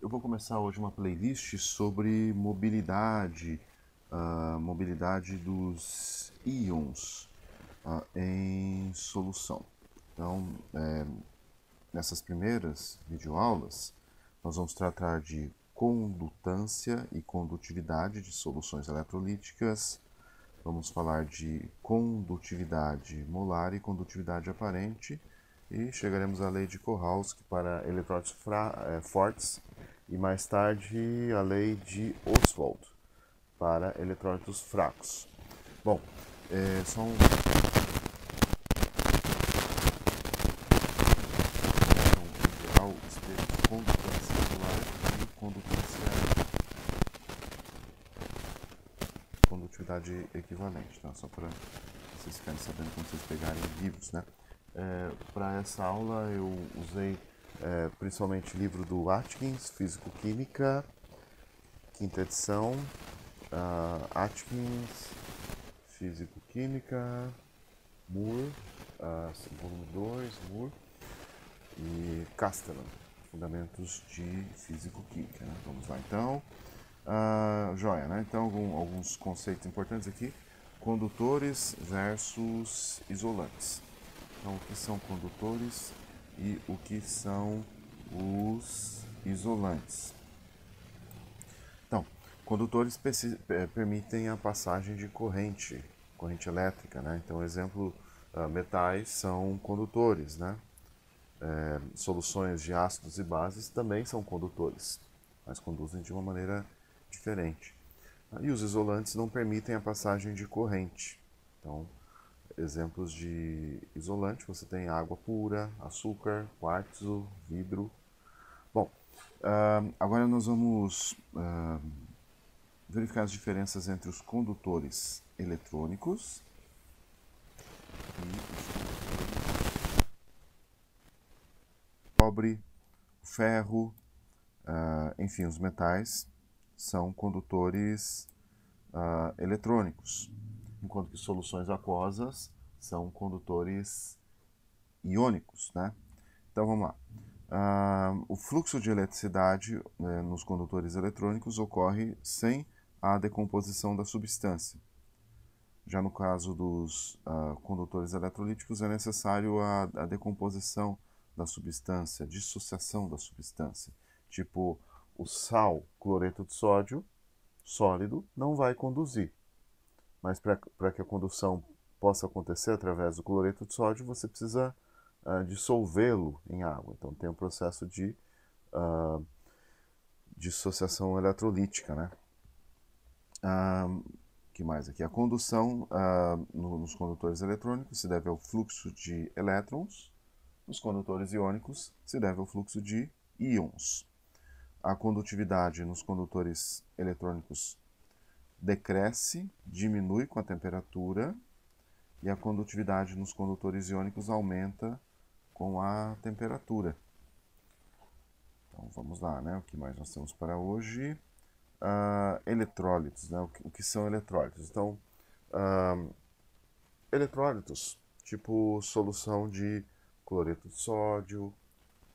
Eu vou começar hoje uma playlist sobre mobilidade, mobilidade dos íons em solução. Então, nessas primeiras videoaulas, nós vamos tratar de condutância e condutividade de soluções eletrolíticas. Vamos falar de condutividade molar e condutividade aparente. E chegaremos à lei de Kohalski para eletrólitos fortes e mais tarde a lei de Ostwald para eletrólitos fracos. Bom, só um geral, os termos condutância molar e condutividade equivalente, tá? Só para vocês ficarem sabendo quando vocês pegarem livros, né? Para essa aula eu usei principalmente livro do Atkins, Físico-Química, quinta edição, Atkins, Físico-Química, Moore, volume 2, Moore, e Castellan, Fundamentos de Físico-Química. Né? Vamos lá então. Joia, né? Então alguns conceitos importantes aqui. Condutores versus isolantes. Então, o que são condutores e o que são os isolantes? Então, condutores permitem a passagem de corrente elétrica, né? Então, exemplo, metais são condutores, né? Soluções de ácidos e bases também são condutores, mas conduzem de uma maneira diferente. E os isolantes não permitem a passagem de corrente. Então, exemplos de isolante, você tem água pura, açúcar, quartzo, vidro. Bom, agora nós vamos verificar as diferenças entre os condutores eletrônicos e os cobre, ferro, enfim, os metais são condutores eletrônicos, enquanto que soluções aquosas são condutores iônicos, né? Então vamos lá. O fluxo de eletricidade nos condutores eletrônicos ocorre sem a decomposição da substância. Já no caso dos condutores eletrolíticos, é necessário a decomposição da substância, dissociação da substância. Tipo, o sal, cloreto de sódio, sólido, não vai conduzir. Mas para que a condução possa acontecer através do cloreto de sódio, você precisa dissolvê-lo em água. Então tem um processo de dissociação eletrolítica, né? Que mais aqui? A condução nos condutores eletrônicos se deve ao fluxo de elétrons, nos condutores iônicos se deve ao fluxo de íons. A condutividade nos condutores eletrônicos decresce, diminui com a temperatura, e a condutividade nos condutores iônicos aumenta com a temperatura. Então vamos lá, né? O que mais nós temos para hoje? Eletrólitos, né? O que são eletrólitos? Então, eletrólitos, tipo solução de cloreto de sódio,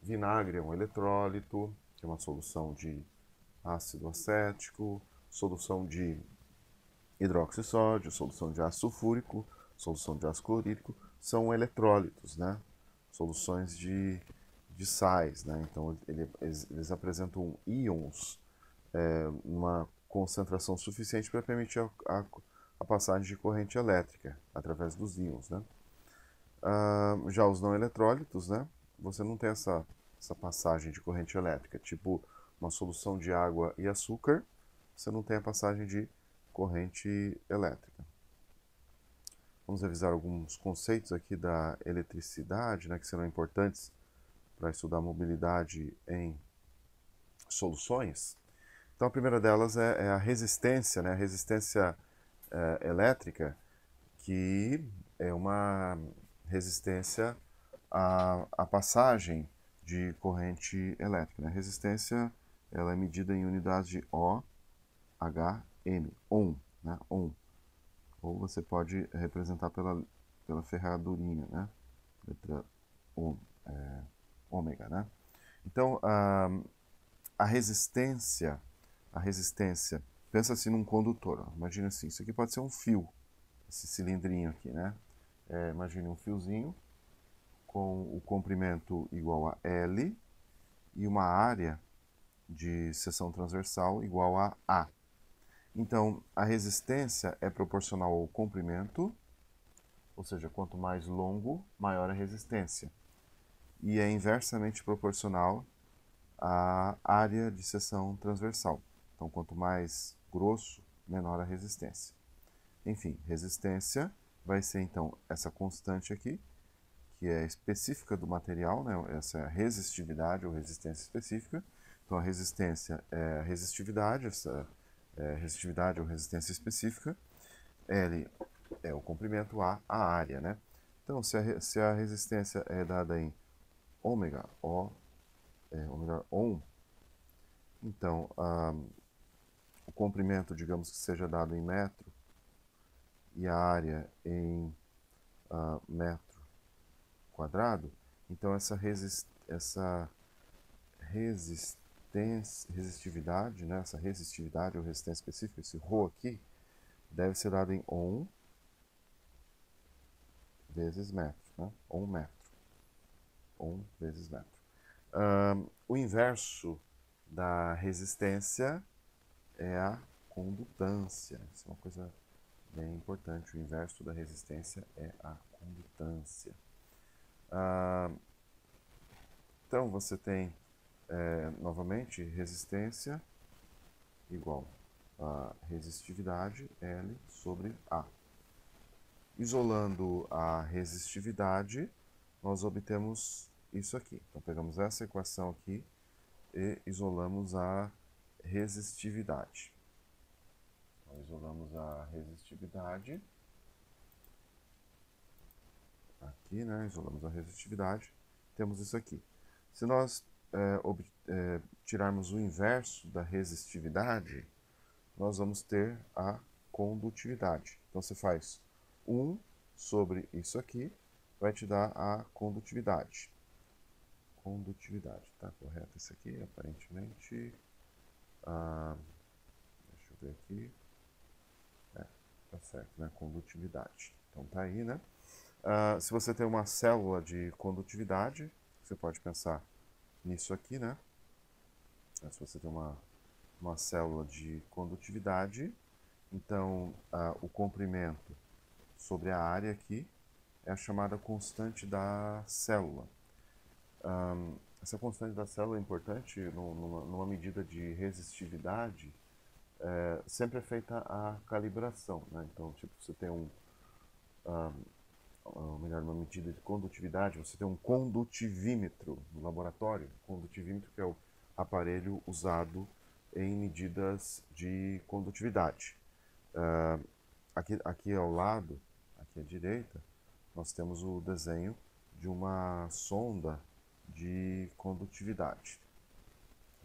vinagre é um eletrólito, que é uma solução de ácido acético, solução de hidróxido de sódio, solução de ácido sulfúrico, solução de ácido clorídrico, são eletrólitos, né? Soluções de sais, né? Então eles apresentam íons numa concentração suficiente para permitir a passagem de corrente elétrica através dos íons, né? Já os não eletrólitos, né? Você não tem essa passagem de corrente elétrica, tipo uma solução de água e açúcar, você não tem a passagem de corrente elétrica. Vamos revisar alguns conceitos aqui da eletricidade, né, que serão importantes para estudar mobilidade em soluções. Então, a primeira delas é a resistência, né, a resistência elétrica, que é uma resistência à passagem de corrente elétrica. Né? A resistência ela é medida em unidades de Ohm, Ohm, né? Ohm. Ou você pode representar pela ferradurinha, né? Letra Ohm, ômega, né? Então, A resistência, pensa assim num condutor. Ó. Imagina assim, isso aqui pode ser um fio, esse cilindrinho aqui, né? Imagine um fiozinho com o comprimento igual a L e uma área de seção transversal igual a A. Então, a resistência é proporcional ao comprimento, ou seja, quanto mais longo, maior a resistência. E é inversamente proporcional à área de seção transversal. Então, quanto mais grosso, menor a resistência. Enfim, resistência vai ser então essa constante aqui, que é específica do material, né? Essa é a resistividade ou resistência específica. Então, a resistência é a resistividade, essa resistividade ou resistência específica. L é o comprimento, a área, né? Então, se a resistência é dada em ômega, ou melhor, ohm, então o comprimento, digamos que seja dado em metro, e a área em metro quadrado, então essa resistividade, né, essa resistividade ou resistência específica, esse ρ aqui, deve ser dado em ohm vezes metro, né? Ohm metro. Ohm vezes metro. O inverso da resistência é a condutância. Isso é uma coisa bem importante. O inverso da resistência é a condutância. Então, você tem, novamente, resistência igual a resistividade L sobre A. Isolando a resistividade, nós obtemos isso aqui. Então, pegamos essa equação aqui e isolamos a resistividade. Então, isolamos a resistividade. Aqui, né? Isolamos a resistividade. Temos isso aqui. Se nós tirarmos o inverso da resistividade, nós vamos ter a condutividade. Então, você faz 1 sobre isso aqui, vai te dar a condutividade. Condutividade, tá correto isso aqui, aparentemente. Deixa eu ver aqui. Tá certo, né? Condutividade. Então, tá aí, né? Se você tem uma célula de condutividade, você pode pensar nisso aqui, né? Se você tem uma célula de condutividade, então o comprimento sobre a área aqui é a chamada constante da célula. Essa constante da célula é importante numa medida de resistividade. Sempre é feita a calibração, né? Então, tipo, você tem uma medida de condutividade, você tem um condutivímetro no laboratório. Condutivímetro que é o aparelho usado em medidas de condutividade. Aqui ao lado, aqui à direita, nós temos o desenho de uma sonda de condutividade.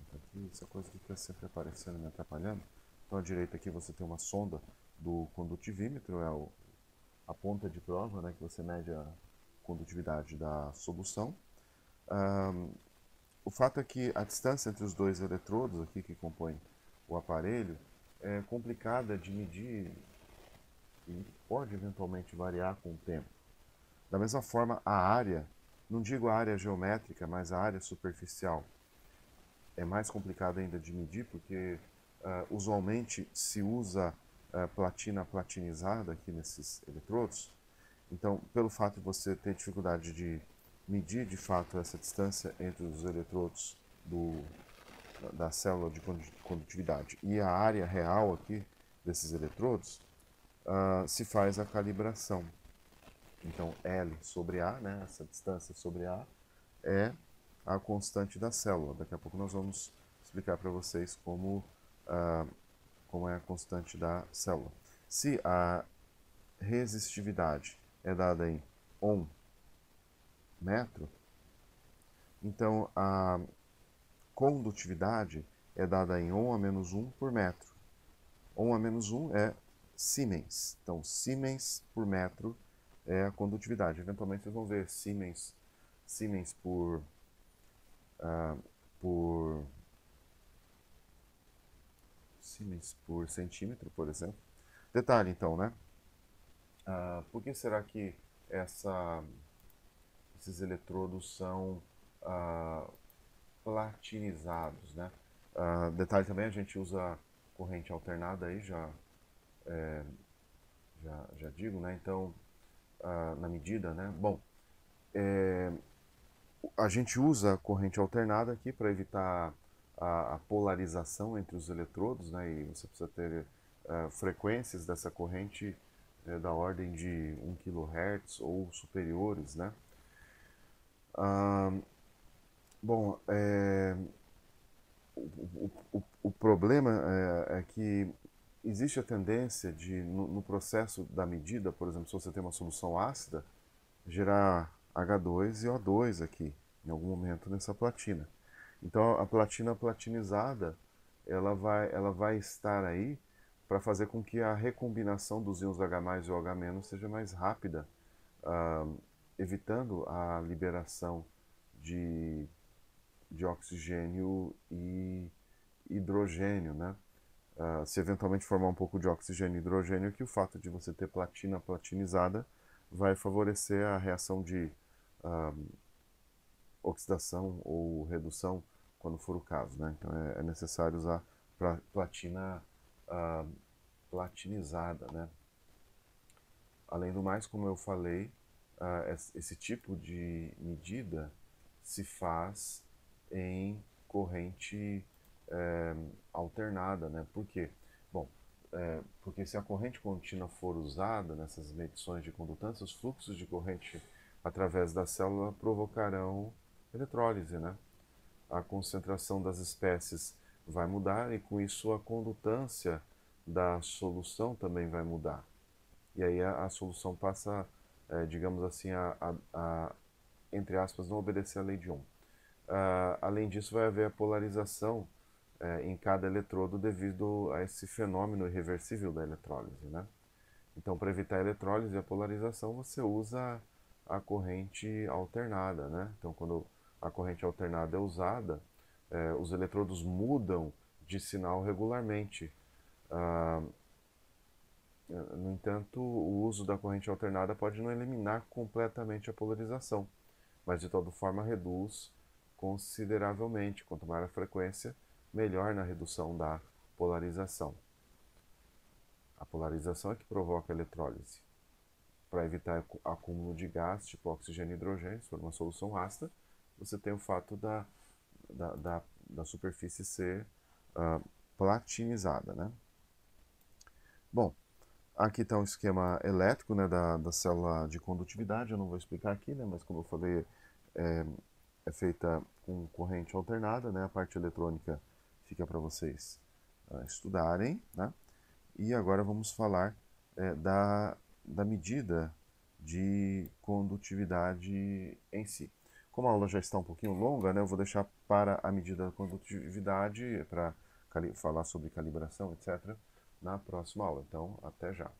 Então, aqui, essa coisa que está sempre aparecendo, me atrapalhando. Então, à direita aqui você tem uma sonda do condutivímetro, a ponta de prova, né, que você mede a condutividade da solução. O fato é que a distância entre os dois eletrodos aqui que compõem o aparelho é complicada de medir e pode eventualmente variar com o tempo. Da mesma forma, a área, não digo a área geométrica, mas a área superficial, é mais complicada ainda de medir porque usualmente se usa platina platinizada aqui nesses eletrodos. Então, pelo fato de você ter dificuldade de medir de fato essa distância entre os eletrodos da célula de condutividade e a área real aqui desses eletrodos, se faz a calibração. Então, L sobre A, né, essa distância sobre A, é a constante da célula. Daqui a pouco nós vamos explicar para vocês como é a constante da célula. Se a resistividade é dada em ohm metro, então a condutividade é dada em ohm a menos 1 por metro. Ohm a menos 1 é Siemens. Então, Siemens por metro é a condutividade. Eventualmente vocês vão ver Siemens por símens por centímetro, por exemplo. Detalhe, então, né? Por que será que esses eletrodos são platinizados, né? Detalhe também, a gente usa corrente alternada aí, já digo, né? Então, na medida, né? Bom, a gente usa a corrente alternada aqui para evitar a polarização entre os eletrodos, né? E você precisa ter frequências dessa corrente da ordem de 1 kHz ou superiores, né? Bom, o problema é que existe a tendência de, no processo da medida, por exemplo, se você tem uma solução ácida, gerar H2 e O2 aqui, em algum momento nessa platina. Então a platina platinizada, ela vai estar aí para fazer com que a recombinação dos íons H+ e OH- seja mais rápida, evitando a liberação de oxigênio e hidrogênio, né? Se eventualmente formar um pouco de oxigênio e hidrogênio, que o fato de você ter platina platinizada vai favorecer a reação de oxidação ou redução quando for o caso, né? Então é necessário usar platina platinizada, né? Além do mais, como eu falei, esse tipo de medida se faz em corrente alternada, né? Por quê? Bom, porque se a corrente contínua for usada nessas medições de condutância, os fluxos de corrente através da célula provocarão eletrólise, né? A concentração das espécies vai mudar e com isso a condutância da solução também vai mudar. E aí a solução passa, digamos assim, entre aspas, não obedecer à lei de Ohm. Além disso, vai haver a polarização em cada eletrodo devido a esse fenômeno irreversível da eletrólise, né? Então, para evitar a eletrólise e a polarização, você usa a corrente alternada, né? Então, quando a corrente alternada é usada, os eletrodos mudam de sinal regularmente. No entanto, o uso da corrente alternada pode não eliminar completamente a polarização, mas de toda forma reduz consideravelmente. Quanto maior a frequência, melhor na redução da polarização. A polarização é que provoca a eletrólise. Para evitar acúmulo de gás, tipo oxigênio e hidrogênio, se for uma solução ácida, você tem o fato da superfície ser platinizada, né? Bom, aqui está um esquema elétrico, né, da célula de condutividade, eu não vou explicar aqui, né, mas como eu falei, é feita com corrente alternada, né, a parte eletrônica fica para vocês estudarem, né? E agora vamos falar da medida de condutividade em si. Como a aula já está um pouquinho longa, né, eu vou deixar para a medida da condutividade, para falar sobre calibração, etc., na próxima aula. Então, até já.